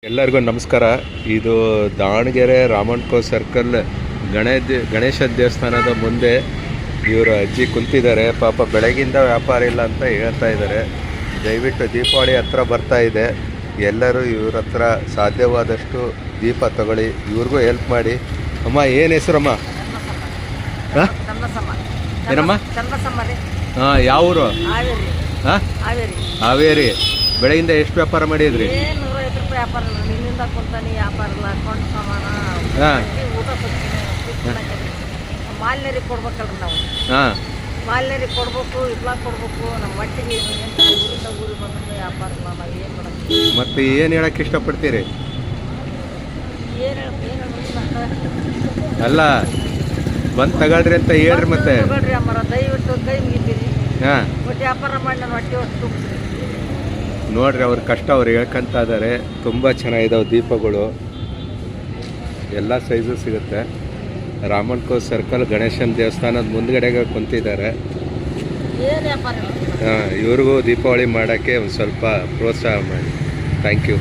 ಎಲ್ಲರಿಗೂ ನಮಸ್ಕಾರ. ಇದು ದಾವಣಗೆರೆ ರಾಮಣ್ಕೋ ಸರ್ಕಲ್ ಗಣೇಶ ದೇವಸ್ಥಾನದ ಮುಂದೆ ಇವರು ಅಜ್ಜಿ ಕುಂತಿದ್ದಾರೆ. ಪಾಪ ಬೆಳಗಿಂದ ವ್ಯಾಪಾರ ಇಲ್ಲ ಅಂತ ಹೇಳ್ತಾ ಇದ್ದಾರೆ. ದಯವಿಟ್ಟು ದೀಪಾವಳಿ ಹತ್ರ ಬರ್ತಾ ಇದೆ, ಎಲ್ಲರೂ ಇವ್ರ ಹತ್ರ ಸಾಧ್ಯವಾದಷ್ಟು ದೀಪ ತಗೊಳ್ಳಿ, ಇವ್ರಿಗೂ ಹೆಲ್ಪ್ ಮಾಡಿ. ಅಮ್ಮ ಏನು ಹೆಸರಮ್ಮ? ಏನಮ್ಮ? ಹಾಂ, ಯಾವ ಊರು? ಹಾಂ, ಹಾವೇರಿ. ಬೆಳಗಿಂದ ಎಷ್ಟು ವ್ಯಾಪಾರ ಮಾಡಿದ್ರಿ? ಮಾಲ್ಯರಿಗೆ ಕೊಡ್ಬೇಕಲ್ರಿ ನಾವು. ಮಾಲ್ಯರಿಗೆ ಕೊಡ್ಬೇಕು, ಇಟ್ಲಾಕ್ ಕೊಡ್ಬೇಕು. ನಮ್ಮ ಮಟ್ಟಿಗೆ ಊರಿಂದ ಊರಿಗೆ ಬಂದ್ರೆ ವ್ಯಾಪಾರ ಇಲ್ಲ. ನಾವು ಏನು ಮಾಡೋದು? ಮತ್ತೆ ಏನು ಹೇಳಕ್ಕೆ ಇಷ್ಟಪಡ್ತೀರಿ? ಅಲ್ಲ, ಬಂದು ತಗೊಳ್ರಿ ಅಂತ ಹೇಳ್ರಿ. ಮತ್ತೆ ತಗೊಳ್ರಿ ಅಮ್ಮರ, ದಯವಿಟ್ಟು ಕೈ ಮುಗಿತೀರಿ. ಒಟ್ಟು ವ್ಯಾಪಾರ ಮಾಡಿ ನಾನು ಹೊಟ್ಟೆ ಹೊಟ್ಟು ನೋಡ್ರಿ, ಅವ್ರ ಕಷ್ಟ ಅವ್ರು ಹೇಳ್ಕೊಂತ ಇದ್ದಾರೆ. ತುಂಬ ಚೆನ್ನಾಗಿದ್ದಾವೆ ದೀಪಗಳು, ಎಲ್ಲ ಸೈಜು ಸಿಗುತ್ತೆ. ರಾಮಣ್ಕೋ ಸರ್ಕಲ್ ಗಣೇಶನ ದೇವಸ್ಥಾನದ ಮುಂದ್ಗಡೆಗೆ ಕುಂತಿದ್ದಾರೆ. ಇವ್ರಿಗೂ ದೀಪಾವಳಿ ಮಾಡೋಕ್ಕೆ ಒಂದು ಸ್ವಲ್ಪ ಪ್ರೋತ್ಸಾಹ ಮಾಡಿ. Thank you.